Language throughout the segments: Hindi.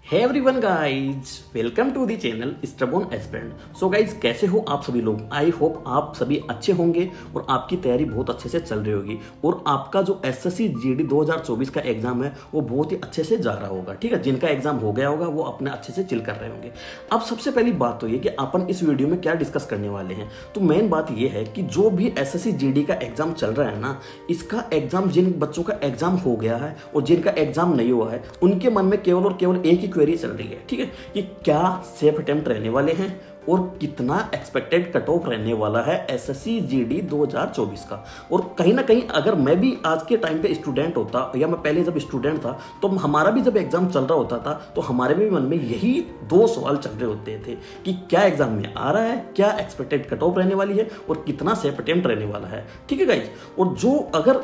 Hey everyone guys, welcome to the channel stubborn aspirant. So guys, कैसे हो आप सभी लोग। आई होप आप सभी अच्छे होंगे और आपकी तैयारी बहुत अच्छे से चल रही होगी और आपका जो एसएससी जीडी 2024 का एग्जाम है वो बहुत ही अच्छे से जा रहा होगा। ठीक है, जिनका एग्जाम हो गया होगा वो अपने अच्छे से चिल कर रहे होंगे। अब सबसे पहली बात तो ये कि अपन इस वीडियो में क्या डिस्कस करने वाले हैं। तो मेन बात ये है कि जो भी एसएससी जीडी का एग्जाम चल रहा है ना, इसका एग्जाम जिन बच्चों का एग्जाम हो गया है और जिनका एग्जाम नहीं हुआ है उनके मन में केवल और केवल एक ही क्वेरी चल रही है। ठीक है, कि क्या सेफ अटेम्प्ट रहने वाले हैं और कितना एक्सपेक्टेड कट ऑफ रहने वाला है एसएससी जीडी 2024 का। और कहीं ना कहीं अगर मैं भी आज के टाइम पे स्टूडेंट होता या मैं पहले जब स्टूडेंट था तो हमारा भी जब एग्जाम चल रहा होता था तो हमारे भी मन में यही दो सवाल चल रहे होते थे कि क्या एग्जाम में आ रहा है, क्या एक्सपेक्टेड कट ऑफ रहने वाली है और कितना सेफ अटेम्प्ट रहने वाला है। ठीक है गाइज, और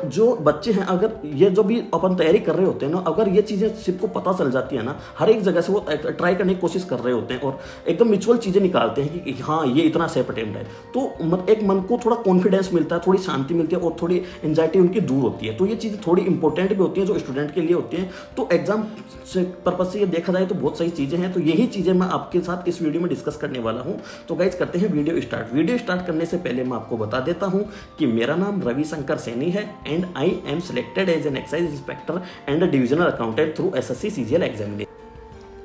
जो बच्चे हैं, अगर ये जो भी अपन तैयारी कर रहे होते हैं ना, अगर ये चीजें सबको पता चल जाती है ना, हर एक जगह से वो ट्राई करने की कोशिश कर रहे होते हैं और एकदम म्यूचुअल चीजें निकाल हैं कि हाँ ये इतना सेफ अटेम्प्ट है, तो एक मन को थोड़ा कॉन्फिडेंस मिलता है, थोड़ी शांति मिलती है और थोड़ी एंजाइटी उनकी दूर होती है। तो ये चीज़ें थोड़ी इंपॉर्टेंट भी होती हैं जो स्टूडेंट के लिए होती हैं। तो एग्जाम से पर्पज से ये देखा जाए तो बहुत सही चीज़ें हैं। तो यही चीज़ें मैं आपके साथ इस वीडियो में डिस्कस करने वाला हूँ। तो गाइज करते हैं वीडियो स्टार्ट करने से पहले मैं आपको बता देता हूँ कि मेरा नाम रविशंकर सैनी है and I am selected as an excise inspector and divisional accountant through SSC CGL examination.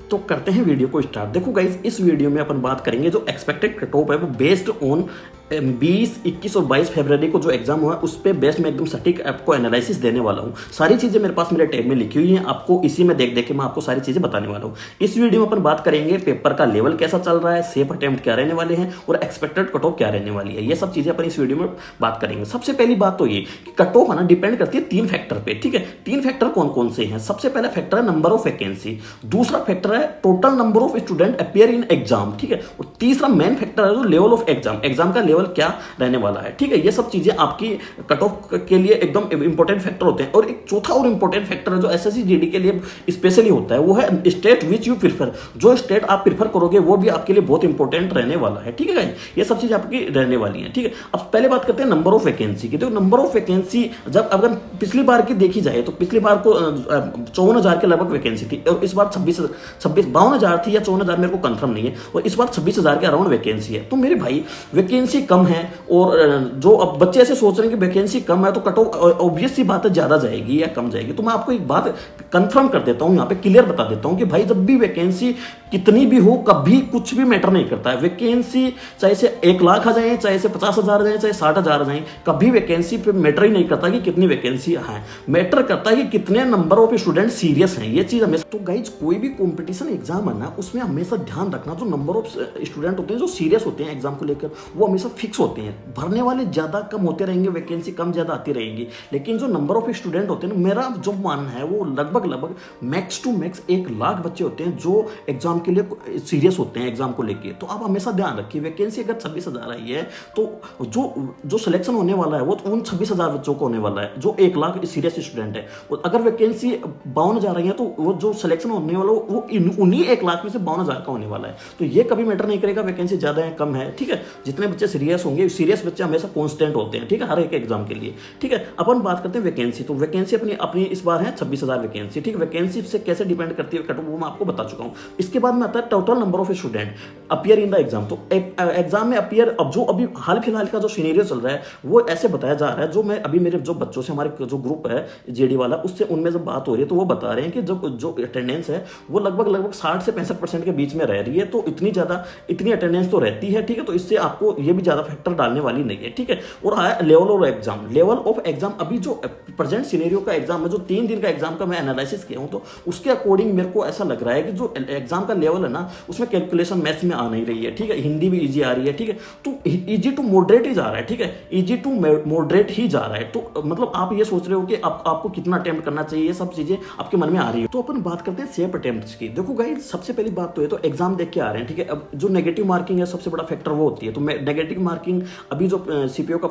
तो करते हैं वीडियो को स्टार्ट। देखो गाइज, इस वीडियो में अपन बात करेंगे जो एक्सपेक्टेड कट ऑफ है वो बेस्ड ऑन 20, 21 और 22 फरवरी को जो एग्जाम हुआ उस पर बेस्ट मैं एकदम सटीक आपको एनालिसिस देने वाला हूँ। सारी चीजें मेरे पास मेरे टैब में लिखी हुई हैं, आपको इसी में देख देख के मैं आपको सारी चीजें बताने वाला हूँ। इस वीडियो में अपन बात करेंगे पेपर का लेवल कैसा चल रहा है, सेफ अटेम्प्ट क्या रहने वाले हैं और एक्सपेक्टेड कट ऑफ क्या रहने वाली है। ये सब चीजें अपन इस वीडियो में बात करेंगे। सबसे पहली बात तो ये कि कट ऑफ है ना डिपेंड करती है 3 फैक्टर पे। ठीक है, 3 फैक्टर कौन कौन से हैं। सबसे पहला फैक्टर है नंबर ऑफ वैकेंसी, दूसरा फैक्टर है total number of student appear in exam. ठीक है, और तीसरा मेन फैक्टर है जो लेवल ऑफ एग्जाम, एग्जाम का लेवल क्या रहने वाला है। ठीक है, ये सब चीजें आपकी कट ऑफ के लिए एकदम इंपॉर्टेंट फैक्टर होते हैं। और एक चौथा और इंपॉर्टेंट फैक्टर है जो एसएससी जीडी के लिए स्पेशली होता है, वो है स्टेट विच यू प्रिफर। जो स्टेट आप प्रिफर करोगे वो भी आपके लिए बहुत इंपॉर्टेंट रहने वाला है। ठीक है गाइस, ये सब चीजें आपकी रहने वाली हैं। ठीक है, अब पहले बात करते हैं नंबर ऑफ वैकेंसी की। तो नंबर ऑफ वैकेंसी जब अगर पिछली बार की देखी जाए तो पिछली बार को 54,000 के लगभग वैकेंसी थी और इस बार 52,000 थी या 54,000, मेरे को कंफर्म नहीं है। और इस बार 26,000 के अराउंड वैकेंसी है। तो मेरे भाई वैकेंसी कम है और जो अब बच्चे ऐसे सोच रहे हैं कि वैकेंसी कम है तो कट ऑफ ऑब्वियस सी बात है ज्यादा जाएगी या कम जाएगी। तो मैं आपको एक बात कंफर्म कर देता हूं, यहां पे क्लियर बता देता हूं कि भाई जब भी वैकेंसी कितनी भी हो कभी कुछ भी मैटर नहीं करता है। वैकेंसी चाहे से 1 लाख आ जाए, चाहे से 50,000 आ जाए, चाहे 60,000 आ जाए, कभी वैकेंसी पे मैटर ही नहीं करता कि कितनी वैकेंसी है। मैटर करता है कि कितने नंबर ऑफ स्टूडेंट सीरियस हैं। ये चीज हमेशा तो गाइज कोई भी कॉम्पिटिशन एग्जाम है ना उसमें हमेशा ध्यान रखना जो नंबर ऑफ स्टूडेंट होते हैं जो सीरियस होते हैं एग्जाम को लेकर वो हमेशा फिक्स होते हैं। भरने वाले ज्यादा कम होते रहेंगे, वैकेंसी कम ज्यादा आती रहेंगी, लेकिन जो नंबर ऑफ स्टूडेंट होते हैं, मेरा जो मानना है वो लगभग मैक्स टू मैक्स 1 लाख बच्चे होते हैं जो एग्जाम के लिए सीरियस होते हैं एग्जाम को लेके। तो आप हमेशा ध्यान रखिए, वैकेंसी अगर 26,000 आई है तो जो सिलेक्शन होने वाला है वो उन 26,000 बच्चों को होने वाला है जो 1 लाख सीरियस स्टूडेंट है। और अगर वैकेंसी 52,000 आई है तो वो जो सिलेक्शन होने वाला वो उन्हीं 1 लाख में से 52,000 का होने वाला है। तो ये कभी मैटर नहीं करेगा वैकेंसी ज्यादा है कम है। ठीक है, जितने बच्चे सीरियस होंगे, सीरियस बच्चे हमेशा कांस्टेंट होते हैं। ठीक है, हर एक एग्जाम के लिए। ठीक है, अपन बात करते हैं वैकेंसी। तो वैकेंसी अपनी इस बार है 26,000 वैकेंसी। ठीक है, वैकेंसी से कैसे डिपेंड करती है कट ऑफ वो मैं आपको बता चुका हूं। इसके बाद में आता है total number of student appear in the exam. तो एग्जाम में अपियर अब जो अभी हाल फिलहाल का जो सिनेरियो चल रहा है वो ऐसे बताया जा रहा है, जो मैं अभी मेरे जो बच्चों से हमारे जो ग्रुप है जेडी वाला उससे उनमें जब बात हो रही है तो वो बता रहे हैं कि जो अटेंडेंस है वो लगभग 60 से 65% के बीच में रह रही है। तो इतनी अटेंडेंस तो रहती है। ठीक है, तो इससे आपको ये भी ज्यादा फैक्टर डालने वाली नहीं है। ठीक है, और लेवल ऑफ एग्जाम अभी जो प्रेजेंट सिनेरियो का एग्जाम है, जो 3 दिन का एग्जाम का मैं एनालिसिस किया हूं तो उसके अकॉर्डिंग मेरे को ऐसा लग रहा है कि जो एग्जाम का लेवल है ना उसमें कैलकुलेशन मैथ्स में आ नहीं रही है। ठीक है, हिंदी भी इजी आ रही है। ठीक है, तो इजी टू मॉडरेट ही जा रहा है। ठीक है, इजी टू मॉडरेट ही जा रहा है। तो मतलब आप ये सोच रहे हो कि आपको कितना अटेम्प्ट करना चाहिए, ये सब चीजें आपके मन में आ रही है। तो अपन बात करते हैं सेफ अटेम्प्ट्स की। देखो गाइस, सबसे पहली बात तो ये तो एग्जाम देख के आ रहे हैं। ठीक है, अब जो नेगेटिव मार्किंग है सबसे बड़ा फैक्टर वो होती है। तो नेगेटिव मार्किंग अभी जो सीपीओ का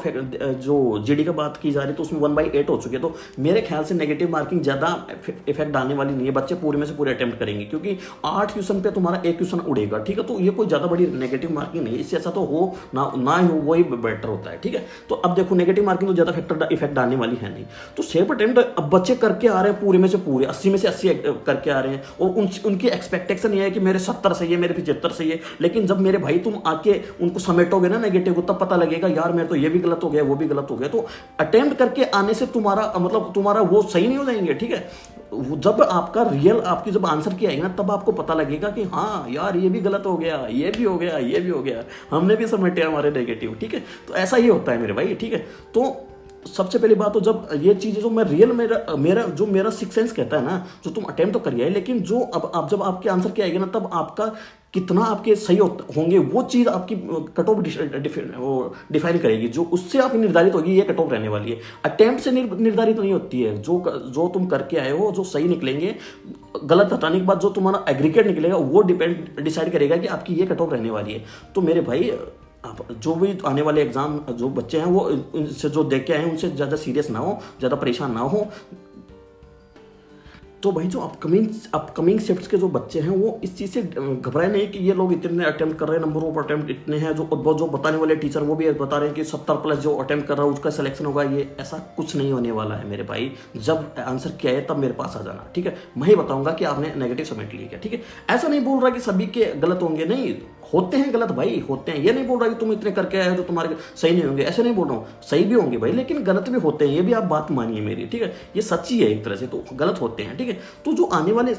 जो जीडी का बात की जा रही है तो उसमें 1/8 हो चुके हैं। तो मेरे ख्याल से नेगेटिव मार्किंग ज़्यादा इफेक्ट डालने वाली नहीं है, बच्चे पूरे में से पूरे अटेम्प्ट करेंगे, क्योंकि 8 क्वेश्चन पे तुम्हारा एक क्वेश्चन उड़ेगा, ठीक है। तो ये कोई ज़्यादा बड़ी नेगेटिव मार्किंग नहीं है, इससे ऐसा तो हो ना ही हो, वही बेटर होता है, ठीक है। तो अब देखो नेगेटिव मार्किंग तो ज़्यादा इफेक्ट डालने वाली है नहीं। तो सेफ अटेम्प्ट अब बच्चे करके आ रहे हैं पूरे में से पूरे 80 में से 80 करके आ रहे हैं, और उनकी एक्सपेक्टेशन ये है कि मेरे 70 सही है, मेरे 75 सही है। लेकिन जब मेरे भाई तुम आके उनको समेटोगे ना नेगेटिव को, तब पता लगेगा यार मेरे तो ये भी गलत हो गया, वो भी गलत हो गया। तो अटेम्प्ट करके आने से तुम्हारा वो सही नहीं हो जाएंगे, ठीक है। जब आपका रियल आपकी जब आंसर की आएगी ना, तब आपको पता लगेगा कि हाँ यार ये भी गलत हो गया, ये भी हो गया, ये भी हो गया, हमने भी समेटे हमारे नेगेटिव, ठीक है। तो ऐसा ही होता है मेरे भाई, ठीक है। तो सबसे पहली बात तो जब ये चीज़ जो मैं रियल मेरा सिक्स सेंस कहता है ना, जो तुम अटेम्प्ट तो करिए, लेकिन जो अब आप जब आपके आंसर की आएगी ना, तब आपका कितना आपके सही होंगे वो चीज़ आपकी कट ऑफ डिफाइन करेगी, जो उससे आप निर्धारित होगी ये कट ऑफ रहने वाली है। अटेम्प्ट से निर्धारित नहीं होती है, जो तुम करके आए हो, जो सही निकलेंगे, गलत हटाने के बाद जो तुम्हारा एग्रीगेट निकलेगा वो डिसाइड करेगा कि आपकी ये कट ऑफ रहने वाली है। तो मेरे भाई आप जो भी आने वाले एग्जाम जो बच्चे हैं वो उनसे जो देख के आए हैं उनसे ज़्यादा सीरियस ना हो, ज़्यादा परेशान ना हो। तो भाई जो अपकमिंग शिफ्ट्स के जो बच्चे हैं वो इस चीज़ से घबराए नहीं कि ये लोग इतने अटेम्प्ट कर रहे हैं, नंबर ऑफ अटेम्प्ट इतने हैं, जो बताने वाले टीचर वो भी बता रहे हैं कि 70+ जो अटेम्प्ट कर रहा है उसका सिलेक्शन होगा। ये ऐसा कुछ नहीं होने वाला है मेरे भाई। जब आंसर किया है तब मेरे पास आ जाना, ठीक है। मैं ही बताऊंगा कि आपने नेगेटिव सबमिट लिया, ठीक है। ऐसा नहीं बोल रहा कि सभी के गलत होंगे, नहीं होते हैं गलत भाई, होते हैं। ये नहीं बोल रहा कि तुम इतने करके आए हो तो तुम्हारे सही नहीं होंगे, ऐसे नहीं बोल रहा हूँ, सही भी होंगे भाई, लेकिन गलत भी होते हैं, ये भी आप बात मानिए मेरी, ठीक है। ये सच्ची है एक तरह से, तो गलत होते हैं, ठीक है। तो जो आने वाले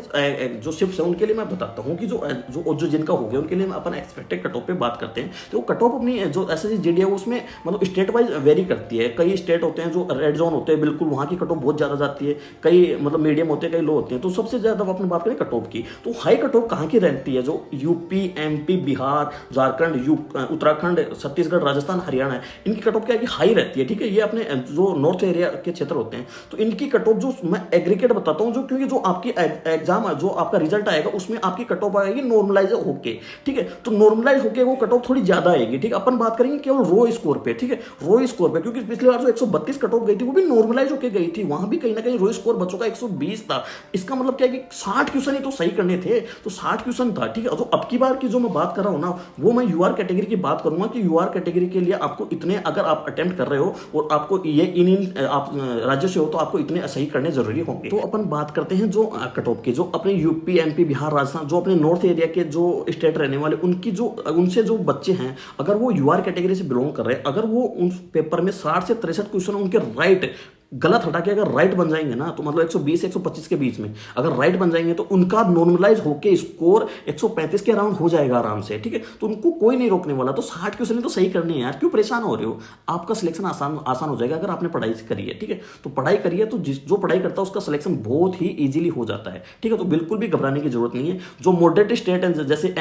जो शिफ्ट्स हैं उनके लिए मैं बताता हूँ कि जो जिनका हो गया उनके लिए अपन एक्सपेक्टेड कट ऑफ पे बात करते हैं। तो कट ऑफ अपनी जो एसएससी जीडी है उसमें मतलब स्टेट वाइज वेरी करती है। कई स्टेट होते हैं जो रेड जोन होते हैं, बिल्कुल वहाँ की कट ऑफ बहुत ज़्यादा जाती है, कई मतलब मीडियम होते हैं, कई लो होते हैं। तो सबसे ज़्यादा अपनी बात करें कट ऑफ की, तो हाई कट ऑफ कहाँ की रहती है? जो यूपी, एमपी, बिहार, झारखंड, उत्तराखंड, छत्तीसगढ़, राजस्थान, हरियाणा है, इनकी कट ऑफ क्या है कि हाई रहती है, ठीक है। ये अपने जो नॉर्थ एरिया के क्षेत्र होते हैं, तो इनकी कट ऑफ जो मैं एग्रीगेट बताता हूँ, जो क्योंकि जो आपकी एग्जाम जो आपका रिजल्ट आएगा उसमें आपकी कट ऑफ आएगी नॉर्मलाइज होके, ठीक है। तो नॉर्मलाइज होके वो कट ऑफ थोड़ी ज्यादा आएगी, ठीक है। अपन बात करेंगे केवल रो स्कोर पे, ठीक है, रो स्कोर पे, क्योंकि पिछली बार जो 132 कट ऑफ गई थी वो भी नॉर्मलाइज होके गई थी, वहां भी कहीं ना कहीं रो स्कोर बच्चों का 120 था। इसका मतलब क्या है कि 60 क्वेश्चन ही तो सही करने थे, तो 60 क्वेश्चन था, ठीक है। तो अब की बार की जो मैं बात कर रहा हूं ना, वो मैं यूआर कैटेगरी की बात करूंगा कि यूआर कैटेगरी के लिए आपको इतने, अगर आप अटेम्प्ट कर रहे हो और आपको ये आप राज्य से हो तो आपको इतने सही करने जरूरी होंगे। तो अपन बात करते हैं जो कट ऑफ के, जो अपने यूपी, एमपी, बिहार, राजस्थान, जो अपने नॉर्थ एरिया के जो स्टेट रहने वाले उनसे जो बच्चे हैं, अगर वो यूआर कैटेगरी से बिलोंग कर रहे हैं, अगर वो उन पेपर में 60 से 63 क्वेश्चन उनके राइट गलत हटा के अगर राइट बन जाएंगे ना, तो मतलब 120 125 के बीच में अगर राइट बन जाएंगे तो उनका नॉर्मलाइज होके स्कोर 135 के अराउंड हो जाएगा आराम से, ठीक है। तो उनको कोई नहीं रोकने वाला। तो 60 क्वेश्चन तो सही करने हैं यार, क्यों परेशान हो रहे हो? आपका सिलेक्शन आसान हो जाएगा अगर आपने पढ़ाई करी है, ठीक है। तो पढ़ाई करिए, तो जो पढ़ाई करता है उसका सिलेक्शन बहुत ही ईजिली हो जाता है, ठीक है। तो बिल्कुल भी घबराने की जरूरत नहीं है। जो मॉडरेट स्टेट है जैसे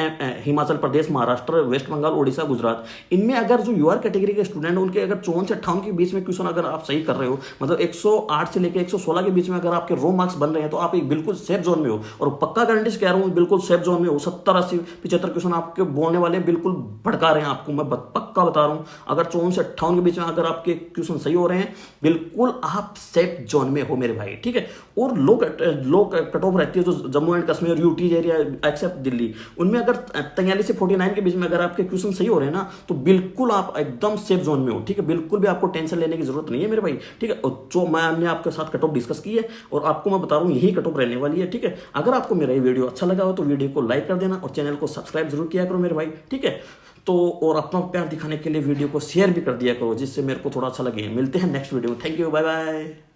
हिमाचल प्रदेश, महाराष्ट्र, वेस्ट बंगाल, उड़ीसा, गुजरात, इनमें अगर जो यूआर कैटेगरी के स्टूडेंट उनके अगर 54 से 58 के बीच में क्वेश्चन अगर आप सही कर रहे हो, मतलब 108 से लेकर 116 के बीच में अगर आपके रो मार्क्स बन रहे हैं, तो आप एक बिल्कुल सेफ जोन में हो। और पक्का गारंटी से कह रहा हूं, बिल्कुल सेफ जोन में हो। 70 80 75 क्वेश्चन आपके बोलने वाले बिल्कुल भड़का रहे हैं आपको, मैं पक्का बता रहा हूं। अगर 54 से 58 के बीच में अगर आपके क्वेश्चन सही हो रहे हैं, बिल्कुल आप सेफ जोन में हो मेरे भाई, ठीक है। और लो कट ऑफ रहती है जो Jammu and Kashmir, UT area except Delhi, उनमें अगर 43 से 49 के बीच में अगर आपके क्वेश्चन सही हो रहे हैं ना, तो बिल्कुल आप एकदम सेफ जोन में हो, ठीक है। बिल्कुल भी आपको टेंशन लेने की जरूरत नहीं है मेरे भाई, ठीक है। और जो मैंने आपके साथ कट ऑफ डिस्कस की है और आपको मैं बता रहा हूं यही कट ऑफ रहने वाली है, ठीक है। अगर आपको मेरा ये वीडियो अच्छा लगा हो तो वीडियो को लाइक कर देना और चैनल को सब्सक्राइब जरूर किया करो मेरे भाई, ठीक है। तो और अपना प्यार दिखाने के लिए वीडियो को शेयर भी कर दिया करो, जिससे मेरे को थोड़ा अच्छा लगे। मिलते हैं नेक्स्ट वीडियो में। Thank you, bye bye.